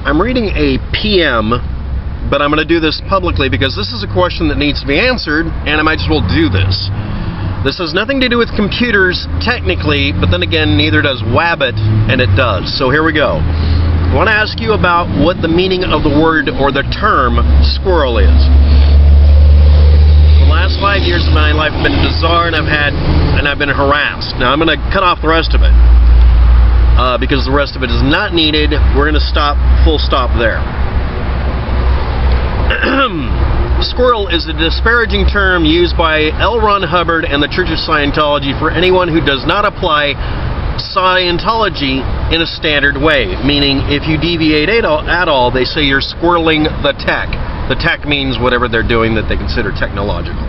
I'm reading a PM, but I'm going to do this publicly because this is a question that needs to be answered, and I might as well do this. This has nothing to do with computers, technically, but then again, neither does WAPTEK, and it does. So here we go. I want to ask you about what the meaning of the word or the term squirrel is. The last 5 years of my life have been bizarre, and I've been harassed. Now I'm going to cut off the rest of it because the rest of it is not needed. We're going to stop, full stop there. Squirrel is a disparaging term used by L. Ron Hubbard and the Church of Scientology for anyone who does not apply Scientology in a standard way, meaning if you deviate at all, they say you're squirreling the tech. The tech means whatever they're doing that they consider technological.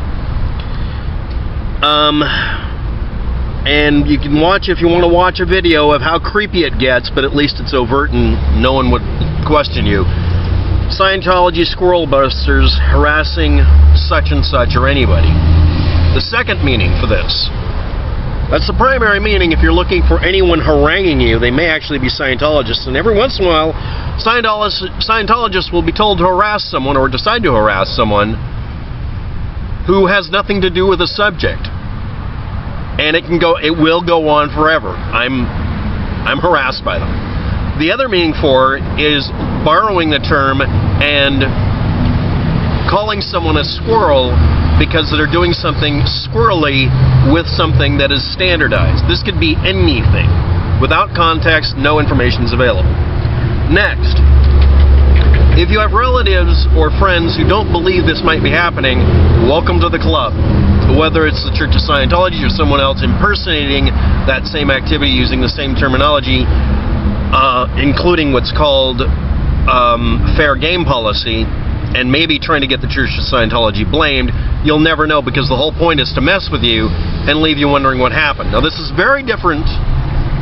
And you can watch, if you want to watch a video of how creepy it gets, but at least it's overt and no one would question you. Scientology squirrel busters harassing such and such or anybody. The second meaning for this. That's the primary meaning. If you're looking for anyone haranguing you, they may actually be Scientologists. And every once in a while, Scientologists will be told to harass someone or decide to harass someone who has nothing to do with the subject. And it will go on forever. I'm harassed by them. The other meaning for it is borrowing the term and calling someone a squirrel because they're doing something squirrely with something that is standardized. This could be anything. Without context, no information is available. Next, if you have relatives or friends who don't believe this might be happening, welcome to the club. Whether it's the Church of Scientology or someone else impersonating that same activity using the same terminology, including what's called fair game policy, and maybe trying to get the Church of Scientology blamed, you'll never know because the whole point is to mess with you and leave you wondering what happened. Now this is very different,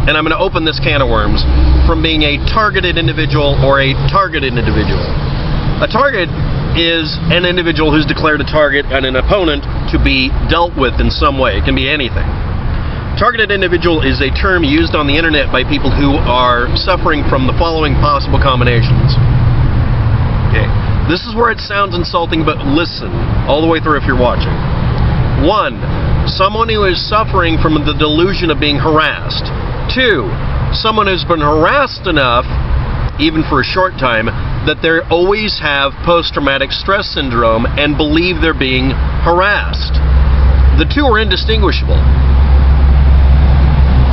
and I'm going to open this can of worms, from being a targeted individual or a targeted individual. A target is an individual who's declared a target and an opponent to be dealt with in some way. It can be anything. Targeted individual is a term used on the internet by people who are suffering from the following possible combinations. Okay. This is where it sounds insulting, but listen all the way through if you're watching. 1. Someone who is suffering from the delusion of being harassed. 2. Someone who's been harassed enough, even for a short time, that they always have post-traumatic stress syndrome and believe they're being harassed. The two are indistinguishable.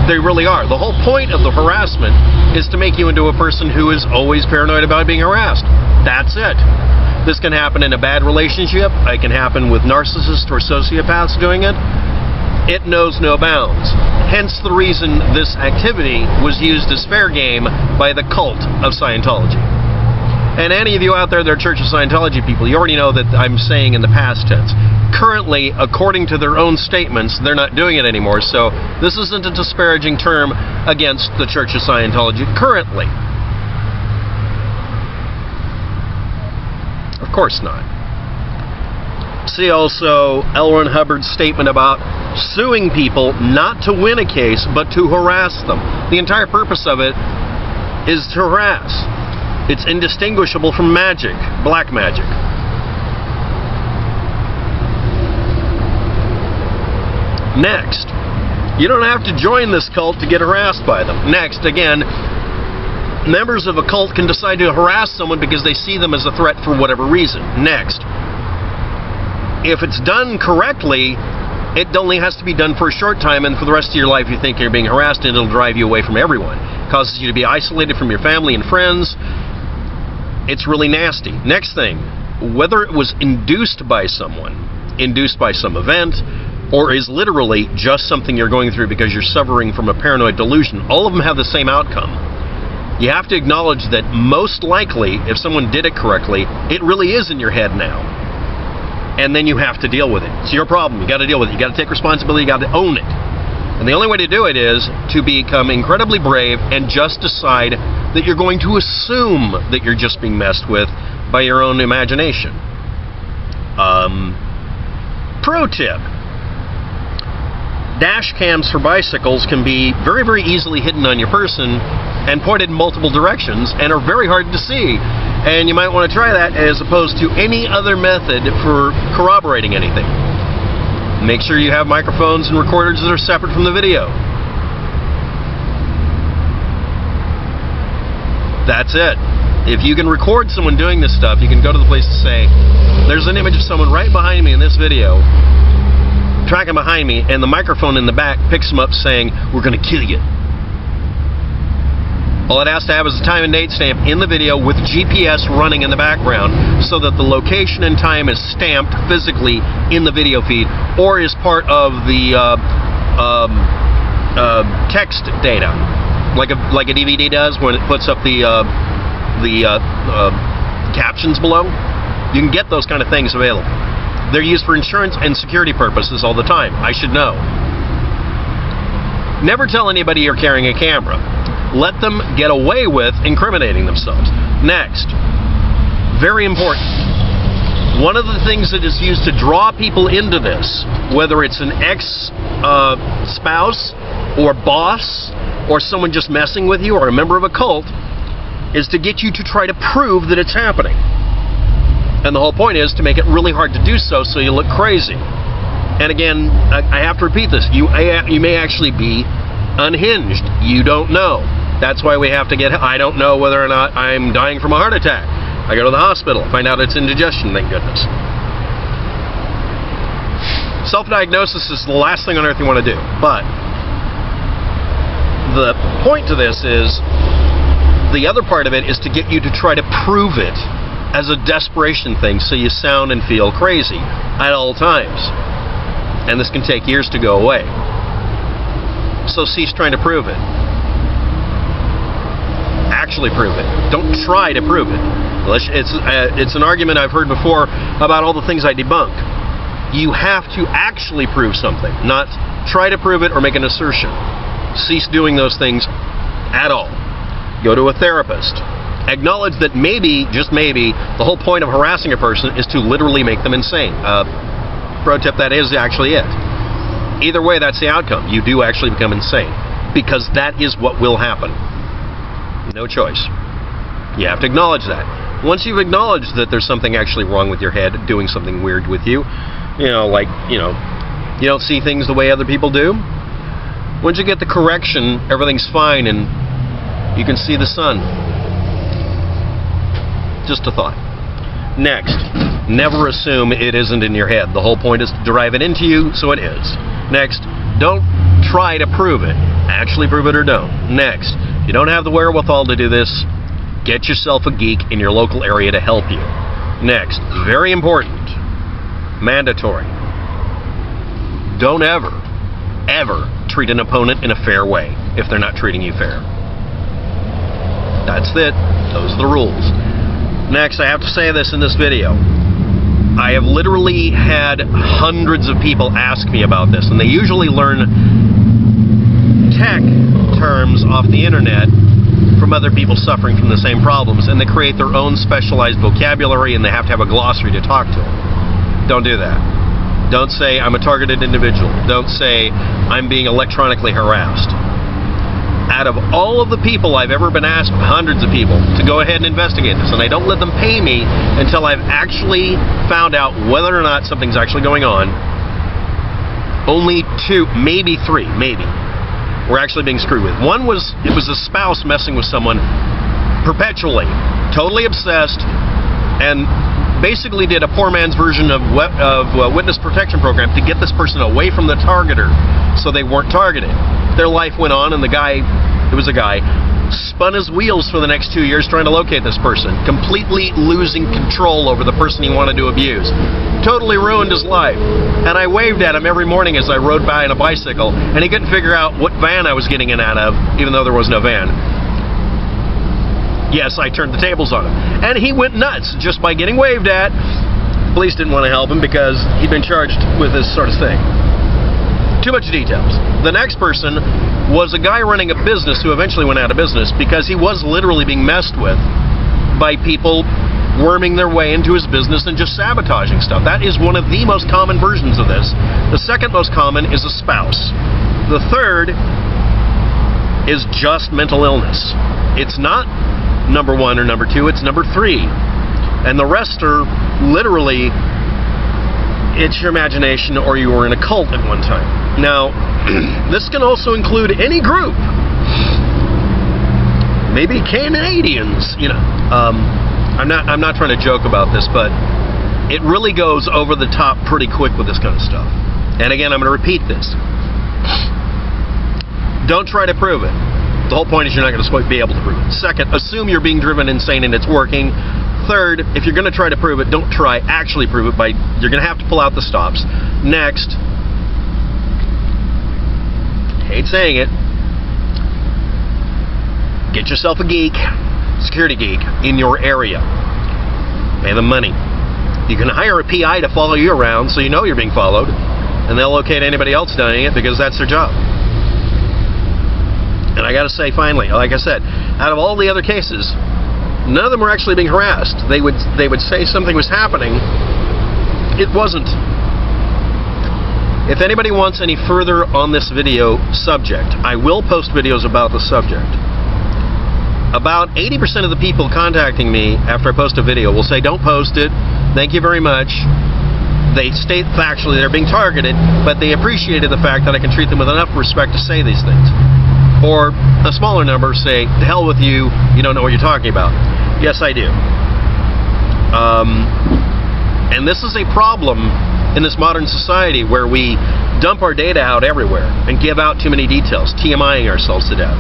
They really are. The whole point of the harassment is to make you into a person who is always paranoid about being harassed. That's it. This can happen in a bad relationship. It can happen with narcissists or sociopaths doing it. It knows no bounds. Hence the reason this activity was used as fair game by the cult of Scientology. And any of you out there that are Church of Scientology people, you already know that I'm saying in the past tense. Currently, according to their own statements, they're not doing it anymore, so this isn't a disparaging term against the Church of Scientology currently. Of course not. See also L. Ron Hubbard's statement about suing people not to win a case, but to harass them. The entire purpose of it is to harass. It's indistinguishable from magic, black magic. Next, you don't have to join this cult to get harassed by them. Next, again, members of a cult can decide to harass someone because they see them as a threat for whatever reason. Next, if it's done correctly, it only has to be done for a short time, and for the rest of your life you think you're being harassed, and it'll drive you away from everyone. It causes you to be isolated from your family and friends. It's really nasty. Next thing, whether it was induced by someone, induced by some event, or is literally just something you're going through because you're suffering from a paranoid delusion, all of them have the same outcome. You have to acknowledge that most likely, if someone did it correctly, it really is in your head now. And then you have to deal with it. It's your problem. You got to deal with it. You got to take responsibility. You got to own it. And the only way to do it is to become incredibly brave and just decide that you're going to assume that you're just being messed with by your own imagination. Pro tip. Dash cams for bicycles can be very, very easily hidden on your person and pointed in multiple directions and are very hard to see. And you might want to try that as opposed to any other method for corroborating anything. Make sure you have microphones and recorders that are separate from the video. That's it. If you can record someone doing this stuff, you can go to the place to say, there's an image of someone right behind me in this video, tracking behind me, and the microphone in the back picks them up saying, we're going to kill you. All it has to have is a time and date stamp in the video with GPS running in the background so that the location and time is stamped physically in the video feed or is part of the text data. Like a DVD does when it puts up the captions below. You can get those kind of things available. They're used for insurance and security purposes all the time. I should know. Never tell anybody you're carrying a camera. Let them get away with incriminating themselves. Next, very important. One of the things that is used to draw people into this, whether it's an ex-spouse or boss, or someone just messing with you, or a member of a cult, is to get you to try to prove that it's happening. And the whole point is to make it really hard to do so you look crazy. And again, I have to repeat this, you may actually be unhinged. You don't know. That's why we have to get, I don't know whether or not I'm dying from a heart attack. I go to the hospital, find out it's indigestion, thank goodness. Self-diagnosis is the last thing on earth you want to do, but the point to this is, the other part of it is to get you to try to prove it as a desperation thing so you sound and feel crazy at all times. And this can take years to go away. So cease trying to prove it. Actually prove it. Don't try to prove it. It's an argument I've heard before about all the things I debunk. You have to actually prove something, not try to prove it or make an assertion. Cease doing those things at all. Go to a therapist. Acknowledge that maybe, just maybe, the whole point of harassing a person is to literally make them insane. Pro tip, that is actually it. Either way, that's the outcome. You do actually become insane. Because that is what will happen. No choice. You have to acknowledge that. Once you've acknowledged that there's something actually wrong with your head, doing something weird with you, you don't see things the way other people do. Once you get the correction, everything's fine and you can see the sun. Just a thought. Next, never assume it isn't in your head. The whole point is to drive it into you, so it is. Next, don't try to prove it. Actually prove it or don't. Next, if you don't have the wherewithal to do this, get yourself a geek in your local area to help you. Next, very important, mandatory. Don't ever treat an opponent in a fair way if they're not treating you fair. That's it. Those are the rules. Next, I have to say this in this video. I have literally had hundreds of people ask me about this, and they usually learn tech terms off the internet from other people suffering from the same problems, and they create their own specialized vocabulary, and they have to have a glossary to talk to them. Don't do that. Don't say, I'm a targeted individual. Don't say, I'm being electronically harassed. Out of all of the people I've ever been asked, hundreds of people, to go ahead and investigate this, and I don't let them pay me until I've actually found out whether or not something's actually going on, only 2, maybe 3, were actually being screwed with. One was, it was a spouse messing with someone perpetually, totally obsessed, and basically did a poor man's version of witness protection program to get this person away from the targeter so they weren't targeted. Their life went on, and the guy, it was a guy, spun his wheels for the next 2 years trying to locate this person, completely losing control over the person he wanted to abuse. Totally ruined his life. And I waved at him every morning as I rode by on a bicycle, and he couldn't figure out what van I was getting in and out of, even though there was no van. Yes, I turned the tables on him. And he went nuts just by getting waved at. Police didn't want to help him because he'd been charged with this sort of thing. Too much details. The next person was a guy running a business who eventually went out of business because he was literally being messed with by people worming their way into his business and just sabotaging stuff. That is one of the most common versions of this. The second most common is a spouse. The third is just mental illness. It's not number 1 or number 2, it's number 3. And the rest are literally, it's your imagination or you were in a cult at one time. Now, this can also include any group. Maybe Canadians, you know. I'm not trying to joke about this, but it really goes over the top pretty quick with this kind of stuff. And again, I'm going to repeat this. Don't try to prove it. The whole point is you're not going to be able to prove it. Second, assume you're being driven insane and it's working. Third, if you're going to try to prove it, don't try actually prove it by, you're going to have to pull out the stops. Next, hate saying it, get yourself a geek, security geek, in your area. Pay them money. You can hire a PI to follow you around so you know you're being followed, and they'll locate anybody else doing it because that's their job. And I gotta say, finally, like I said, out of all the other cases, none of them were actually being harassed. They would say something was happening. It wasn't. If anybody wants any further on this video subject, I will post videos about the subject. About 80% of the people contacting me after I post a video will say, don't post it, thank you very much. They state factually they're being targeted, but they appreciated the fact that I can treat them with enough respect to say these things. Or a smaller number say, to hell with you, you don't know what you're talking about. Yes, I do. And this is a problem in this modern society where we dump our data out everywhere and give out too many details, TMIing ourselves to death.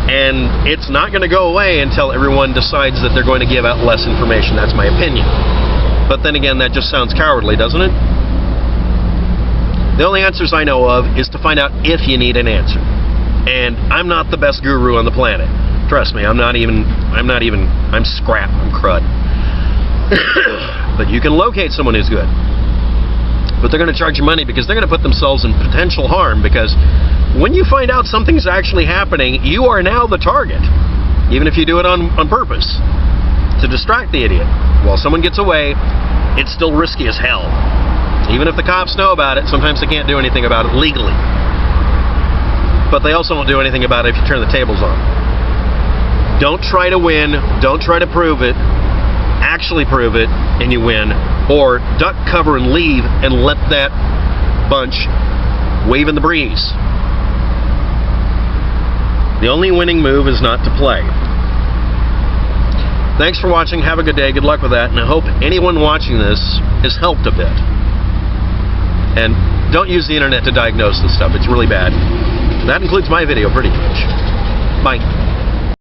And it's not going to go away until everyone decides that they're going to give out less information. That's my opinion. But then again, that just sounds cowardly, doesn't it? The only answers I know of is to find out if you need an answer. And I'm not the best guru on the planet. Trust me, I'm scrap, I'm crud. But you can locate someone who's good. But they're going to charge you money because they're going to put themselves in potential harm, because when you find out something's actually happening, you are now the target. Even if you do it on purpose, to distract the idiot. While someone gets away, it's still risky as hell. Even if the cops know about it, sometimes they can't do anything about it legally. But they also won't do anything about it if you turn the tables on. Don't try to win, don't try to prove it, actually prove it and you win, or duck, cover, and leave and let that bunch wave in the breeze. The only winning move is not to play. Thanks for watching, have a good day, good luck with that, and I hope anyone watching this is helped a bit. And don't use the internet to diagnose this stuff, it's really bad. That includes my video pretty much. Bye.